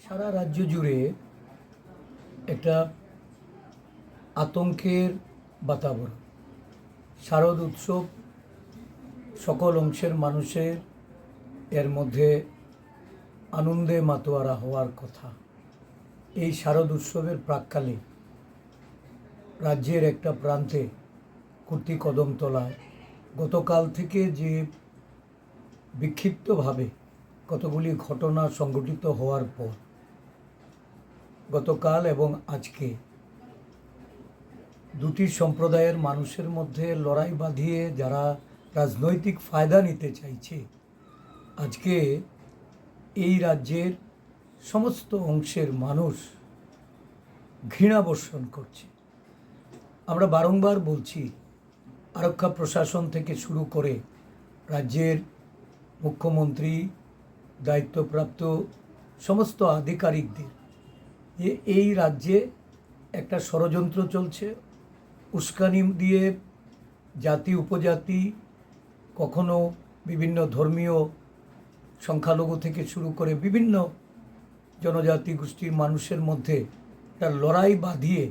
সারা রাজ্য জুড়ে একটা আতঙ্কের বাতাবরণ। শারদ উৎসব সকল অংশের মানুষের এর মধ্যে আনন্দে মাতোয়ারা হওয়ার কথা। এই শারদ উৎসবের প্রাক্কালে রাজ্যের একটা প্রান্তে কুর্তি কদমতলায় গতকাল থেকে যে বিক্ষিপ্তভাবে কতগুলি ঘটনা সংঘটিত হওয়ার পর গতকাল এবং আজকে দুটি সম্প্রদায়ের মানুষের মধ্যে লড়াই বাঁধিয়ে যারা রাজনৈতিক ফায়দা নিতে চাইছে, আজকে এই রাজ্যের সমস্ত অংশের মানুষ ঘৃণা বর্ষণ করছে। আমরা বারংবার বলছি, আরক্ষা প্রশাসন থেকে শুরু করে রাজ্যের মুখ্যমন্ত্রী, দায়িত্বপ্রাপ্ত সমস্ত আধিকারিকদের যে এই রাজ্যে একটা ষড়যন্ত্র চলছে। উস্কানি দিয়ে জাতি উপজাতি, কখনো বিভিন্ন ধর্মীয় সংখ্যালঘু থেকে শুরু করে বিভিন্ন জনজাতি গোষ্ঠীর মানুষের মধ্যে একটা লড়াই বাঁধিয়ে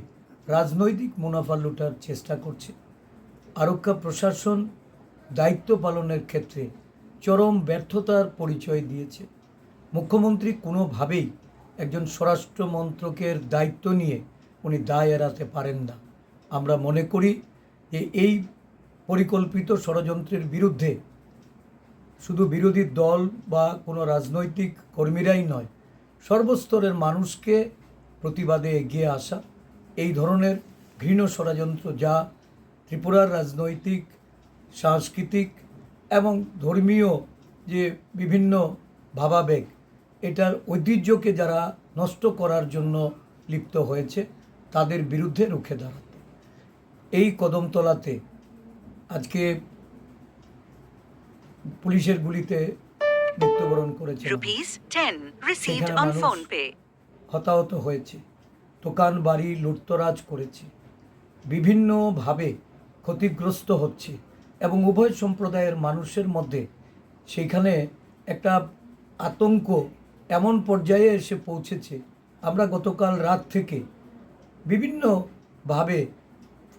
রাজনৈতিক মুনাফা লুটার চেষ্টা করছে। আরক্ষা প্রশাসন দায়িত্ব পালনের ক্ষেত্রে চরম ব্যর্থতার পরিচয় দিয়েছে। মুখ্যমন্ত্রী কোনোভাবেই একজন স্বরাষ্ট্র মন্ত্রকের দায়িত্ব নিয়ে উনি দায় এড়াতে পারেন না। আমরা মনে করি যে এই পরিকল্পিত ষড়যন্ত্রের বিরুদ্ধে শুধু বিরোধী দল বা কোনো রাজনৈতিক কর্মীরাই নয়, সর্বস্তরের মানুষকে প্রতিবাদে এগিয়ে আসা। এই ধরনের ঘৃণ্য ষড়যন্ত্র যা ত্রিপুরার রাজনৈতিক, সাংস্কৃতিক এবং ধর্মীয় যে বিভিন্ন ভাবাবেগ, এটার ঐতিহ্যকে যারা নষ্ট করার জন্য লিপ্ত হয়েছে, তাদের বিরুদ্ধে রুখে দাঁড়াতে এই কদমতলাতে আজকে পুলিশের গুলিতে মৃত্যুবরণ করেছে, হতাহত হয়েছে, দোকান বাড়ি লুটতরাজ করেছে, বিভিন্নভাবে ক্ষতিগ্রস্ত হচ্ছে এবং উভয় সম্প্রদায়ের মানুষের মধ্যে সেইখানে একটা আতঙ্ক এমন পর্যায়ে এসে পৌঁছেছে। আমরা গতকাল রাত থেকে বিভিন্নভাবে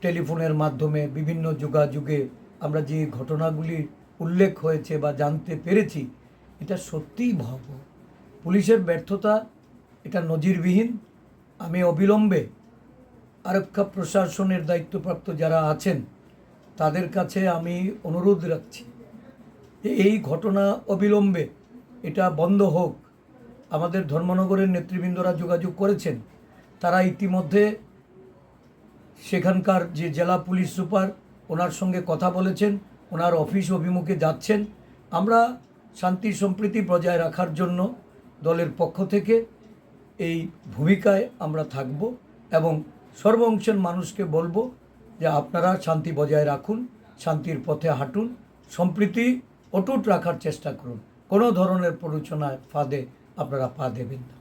টেলিফোনের মাধ্যমে বিভিন্ন যোগাযোগে আমরা যে ঘটনাগুলি উল্লেখ হয়েছে বা জানতে পেরেছি, এটা সত্যিই ভয়াবহ। পুলিশের ব্যর্থতা এটা নজিরবিহীন। আমি অবিলম্বে আরক্ষা প্রশাসনের দায়িত্বপ্রাপ্ত যারা আছেন তাদের কাছে আমি অনুরোধ রাখছি যে এই ঘটনা অবিলম্বে এটা বন্ধ হোক। আমাদের ধর্মনগরের নেতৃবৃন্দরা যোগাযোগ করেছেন, তারা ইতিমধ্যে সেখানকার যে জেলা পুলিশ সুপার, ওনার সঙ্গে কথা বলেছেন, ওনার অফিস অভিমুখে যাচ্ছেন। আমরা শান্তি সম্প্রীতি বজায় রাখার জন্য দলের পক্ষ থেকে এই ভূমিকায় আমরা থাকব এবং সর্ব অংশের মানুষকে বলবো যে আপনারা শান্তি বজায় রাখুন, শান্তির পথে হাঁটুন, সম্প্রীতি অটুট রাখার চেষ্টা করুন। কোনো ধরনের প্ররোচনায় ফাঁদে আপনারা পা দেবেন না।